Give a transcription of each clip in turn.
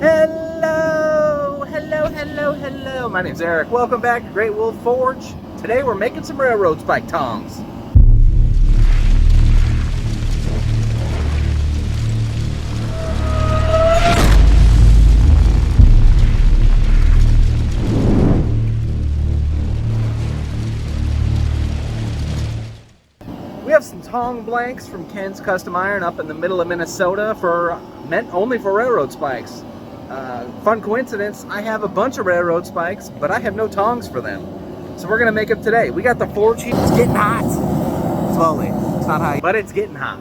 Hello. My name's Eric. Welcome back to Great Wolf Forge. Today we're making some railroad spike tongs. We have some tong blanks from Ken's Custom Iron up in the middle of Minnesota meant only for railroad spikes. Fun coincidence, I have a bunch of railroad spikes, but I have no tongs for them. So we're gonna make them today. We got the forge heat. It's getting hot. Slowly. It's not hot, but it's getting hot.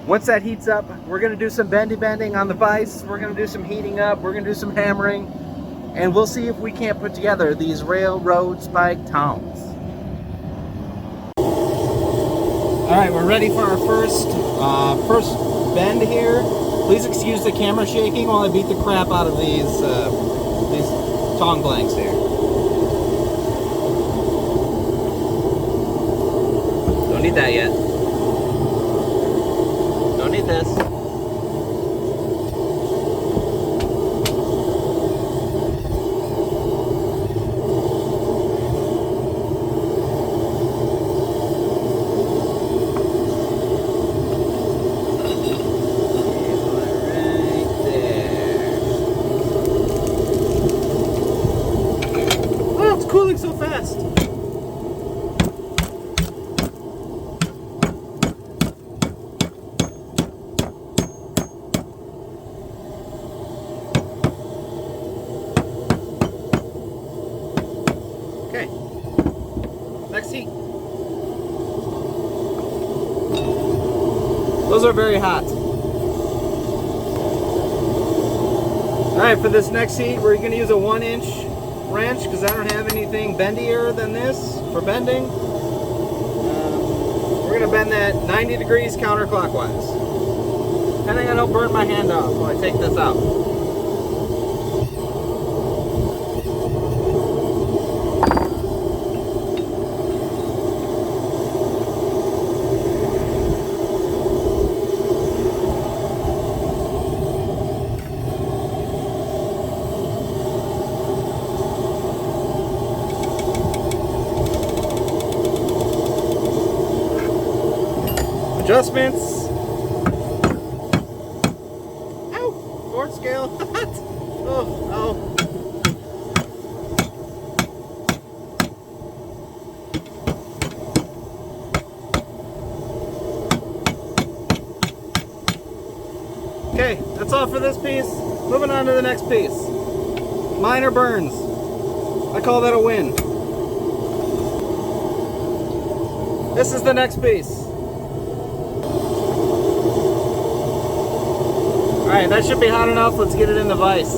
Once that heats up, we're gonna do some bending on the vise. We're gonna do some heating up. We're gonna do some hammering. And we'll see if we can't put together these railroad spike tongs. All right, we're ready for our first bend here. Please excuse the camera shaking while I beat the crap out of these tong blanks here. Don't need that yet. Don't need this. Cooling so fast. Okay. Next heat. Those are very hot. All right, for this next heat, we're going to use a 1-inch wrench because I don't have anything bendier than this for bending. We're going to bend that 90 degrees counterclockwise. And I don't burn my hand off while I take this out. Adjustments. Ow! Board scale. Oh. Okay, that's all for this piece. Moving on to the next piece. Minor burns. I call that a win. This is the next piece. Alright, that should be hot enough. Let's get it in the vise.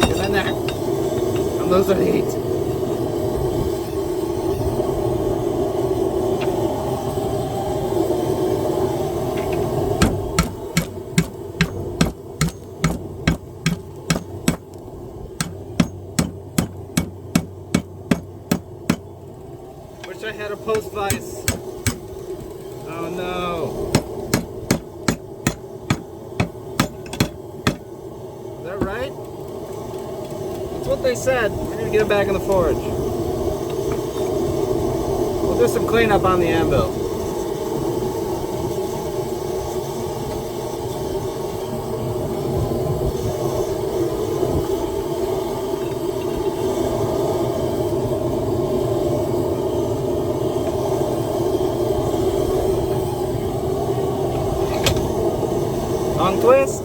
Get in there. And those are the heat. Wish I had a post vise. Oh no. Is that right? That's what they said. We're gonna get it back in the forge. We'll do some cleanup on the anvil. Long twist.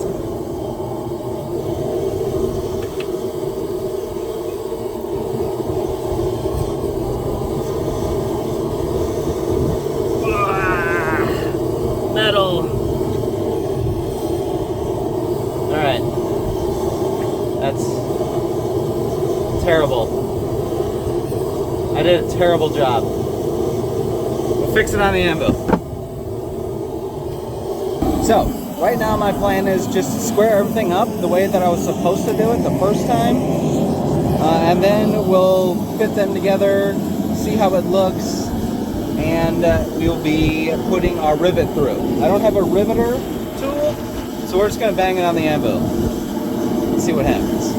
Metal. All right. That's terrible. I did a terrible job. We'll fix it on the anvil. So, Right now my plan is just to square everything up the way that I was supposed to do it the first time. And then we'll fit them together, see how it looks, and we'll be putting our rivet through. I don't have a riveter tool, so we're just going to bang it on the anvil and see what happens.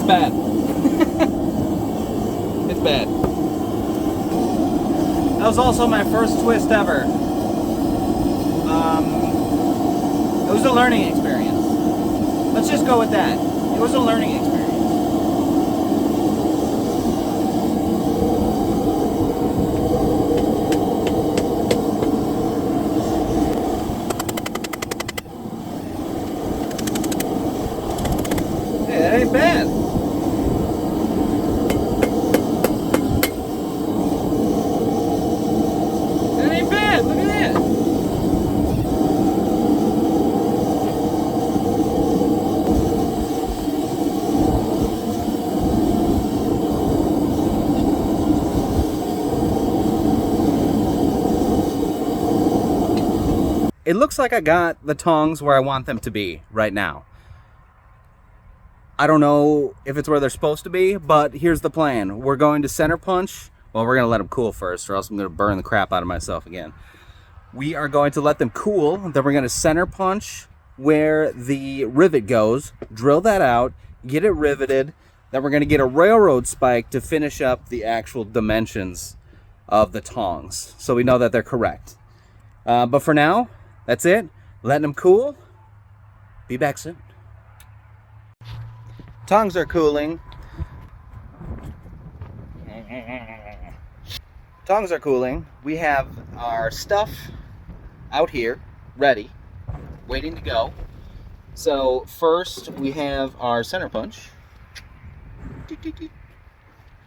Bad. It's bad. That was also my first twist ever. It was a learning experience. Let's just go with that. It was a learning experience. Hey, that ain't bad. It looks like I got the tongs where I want them to be right now. I don't know if it's where they're supposed to be, but here's the plan. We're going to center punch. Well, we're going to let them cool first, or else I'm going to burn the crap out of myself again. We are going to let them cool, then we're going to center punch where the rivet goes, drill that out, get it riveted, then we're going to get a railroad spike to finish up the actual dimensions of the tongs, so we know that they're correct. But for now, that's it. Letting them cool. Be back soon. Tongs are cooling. Tongs are cooling. We have our stuff out here, ready, waiting to go. So first we have our center punch.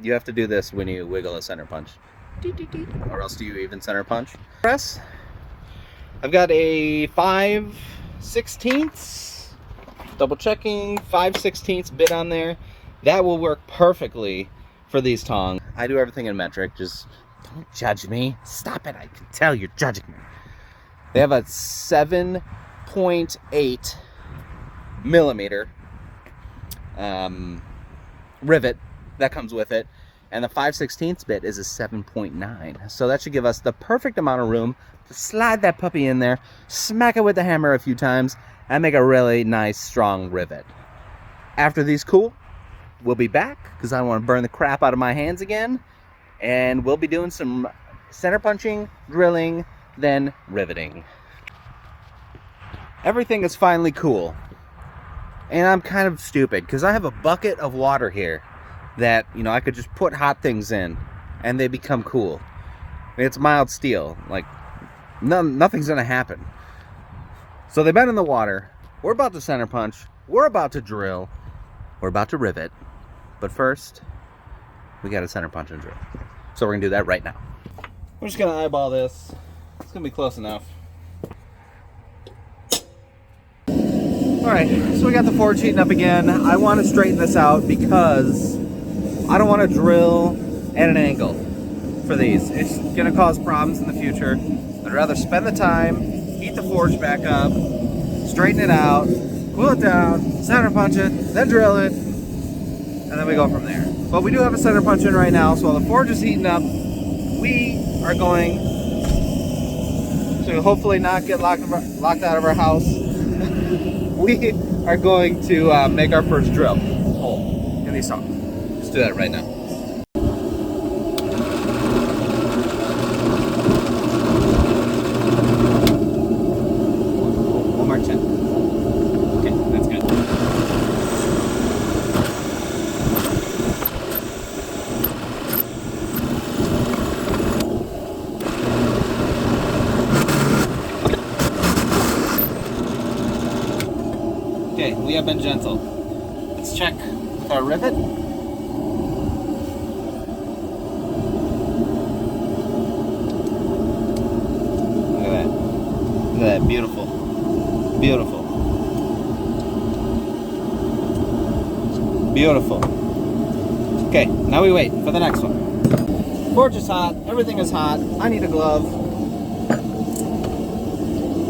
You have to do this when you wiggle a center punch. Or else do you even center punch? Press. I've got a 5/16, double checking, 5/16 bit on there. That will work perfectly for these tongs. I do everything in metric, just don't judge me. Stop it, I can tell you're judging me. They have a 7.8 millimeter rivet that comes with it. And the 5/16 bit is a 7.9. So that should give us the perfect amount of room to slide that puppy in there, smack it with the hammer a few times, and make a really nice, strong rivet. After these cool, we'll be back, because I want to burn the crap out of my hands again. And we'll be doing some center punching, drilling, then riveting. Everything is finally cool. And I'm kind of stupid, because I have a bucket of water here that, you know, I could just put hot things in and they become cool. It's mild steel, like nothing's gonna happen. So they've been in the water. We're about to center punch, we're about to drill, we're about to rivet, but first we gotta center punch and drill. So we're gonna do that right now. We're just gonna eyeball this. It's gonna be close enough. Alright, so we got the forge heating up again. I want to straighten this out because I don't want to drill at an angle for these. It's going to cause problems in the future. I'd rather spend the time, heat the forge back up, straighten it out, cool it down, center punch it, then drill it, and then we go from there. But we do have a center punch in right now, so while the forge is heating up, we are going to hopefully not get locked out of our house. We are going to make our first drill hole in these tongs. Let's do that right now. One more 10. Okay, that's good. Okay, we have been gentle. Let's check with our rivet. that. Beautiful. Beautiful. Beautiful. Okay, now we wait for the next one. Forge is hot. Everything is hot. I need a glove. I'm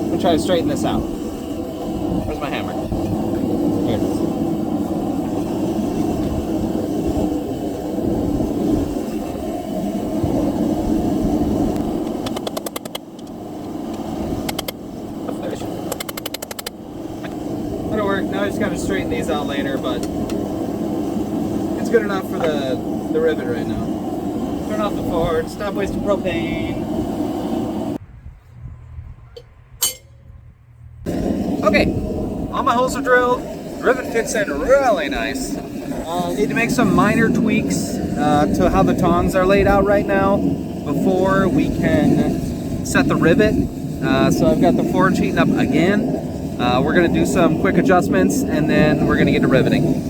gonna try to straighten this out. Where's my hammer? Here it is. That'll work. Now I just gotta straighten these out later, but it's good enough for the rivet right now. Turn off the forge, stop wasting propane. Okay, all my holes are drilled. The rivet fits in really nice. Need to make some minor tweaks to how the tongs are laid out right now before we can set the rivet. So I've got the forge heating up again. We're gonna do some quick adjustments and then we're gonna get to riveting.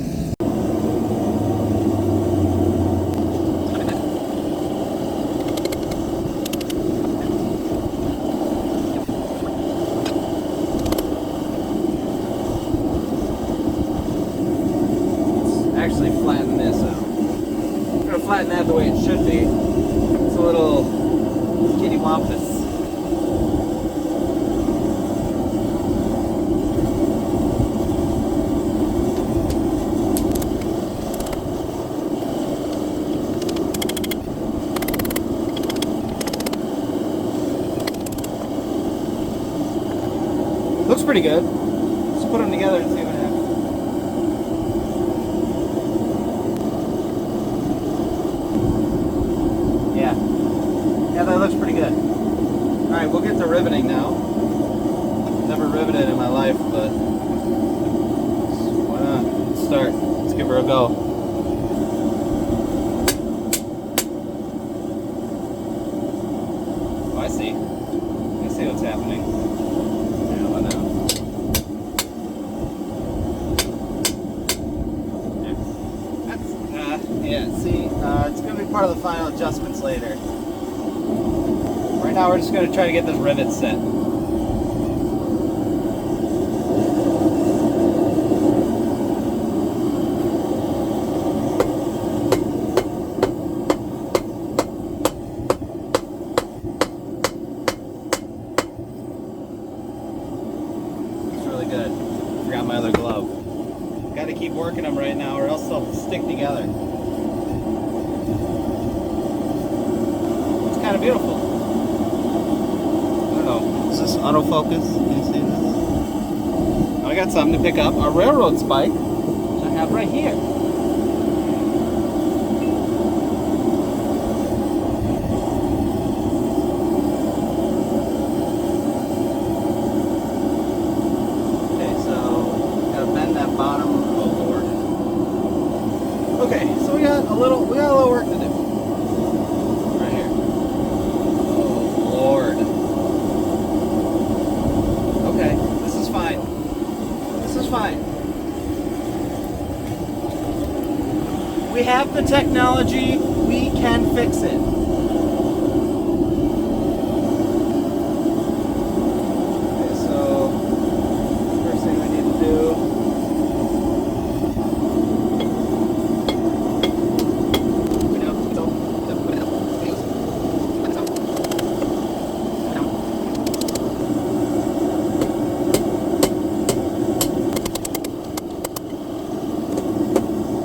Actually flatten this out. I'm gonna flatten that the way it should be. It's a little kitty wampus. Looks pretty good. Let's put them together and see what happens. Yeah, that looks pretty good. Alright, we'll get to riveting now. Never riveted in my life, but why not? Let's start. Let's give her a go. Oh, I see. I see what's happening. Yeah, why not? Yeah, see, it's going to be part of the final adjustments later. Right now we're just going to try to get this rivet set. Looks really good. Forgot my other glove. Got to keep working them right now or else they'll stick together. It's kind of beautiful. Is this autofocus? Can you see this? I got something to pick up. A railroad spike, which I have right here. Okay, so gotta bend that bottom board. Okay, so we got a little work to do. Right here. Oh Lord. Okay, this is fine. This is fine. We have the technology. We can fix it. Okay, so first thing we need to do.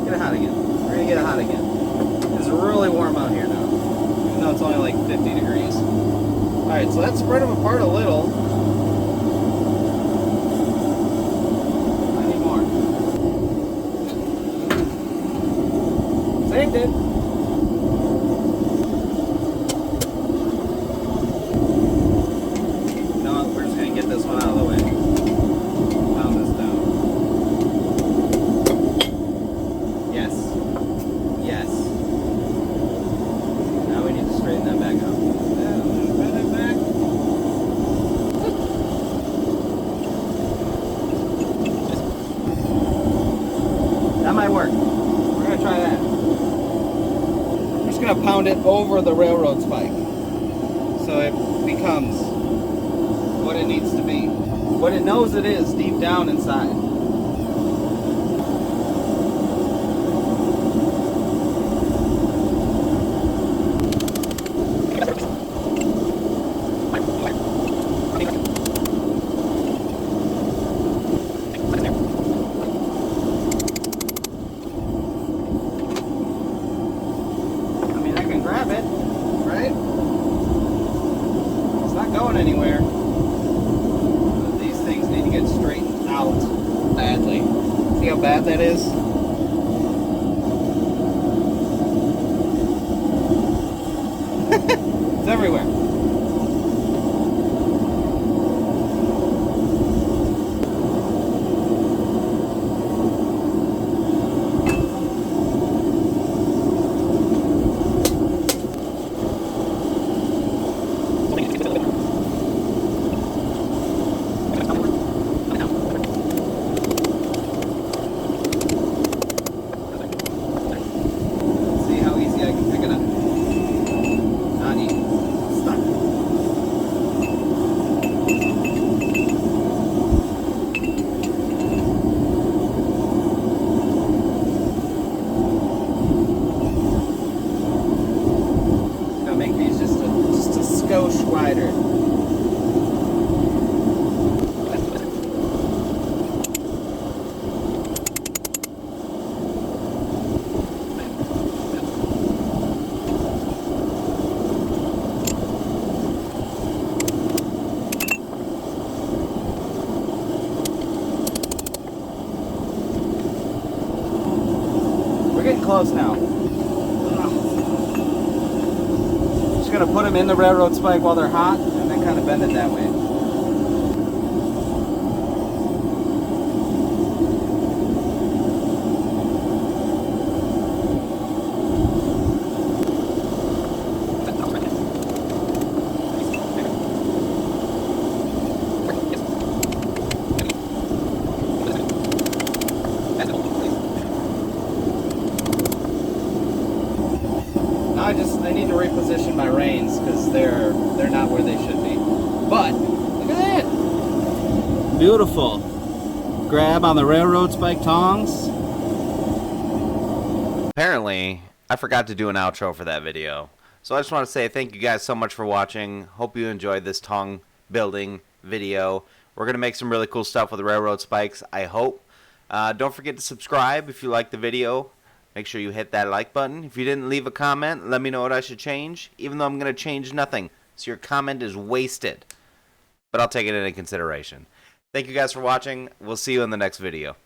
Get it hot again. We're gonna get it hot again. It's really warm out here now, even though it's only like 50 degrees. All right, so let's spread them apart a little. I need more. Saved it. No, we're just gonna get this one out of the way. Pound this down. Yes. Yes. Now we need to straighten that back up. Bend it back. That might work. We're gonna try that. I'm just gonna pound it over the railroad spike so it becomes what it it needs to be. But it knows it is deep down inside. I mean, I can grab it, right? It's not going anywhere. These things need to get straightened out badly. See how bad that is? It's everywhere. See how easy I can pick it up. Not easy. Stuck. Gotta make these just a skosh wider. We're getting close now. Just gonna put them in the railroad spike while they're hot and then kind of bend it that way. I need to reposition my reins because they're not where they should be. But look at that! Beautiful. Grab on the railroad spike tongs. Apparently, I forgot to do an outro for that video. So I just want to say thank you guys so much for watching. Hope you enjoyed this tong building video. We're going to make some really cool stuff with the railroad spikes, I hope. Don't forget to subscribe if you like the video. Make sure you hit that like button. If you didn't leave a comment, let me know what I should change, even though I'm going to change nothing. So your comment is wasted. But I'll take it into consideration. Thank you guys for watching. We'll see you in the next video.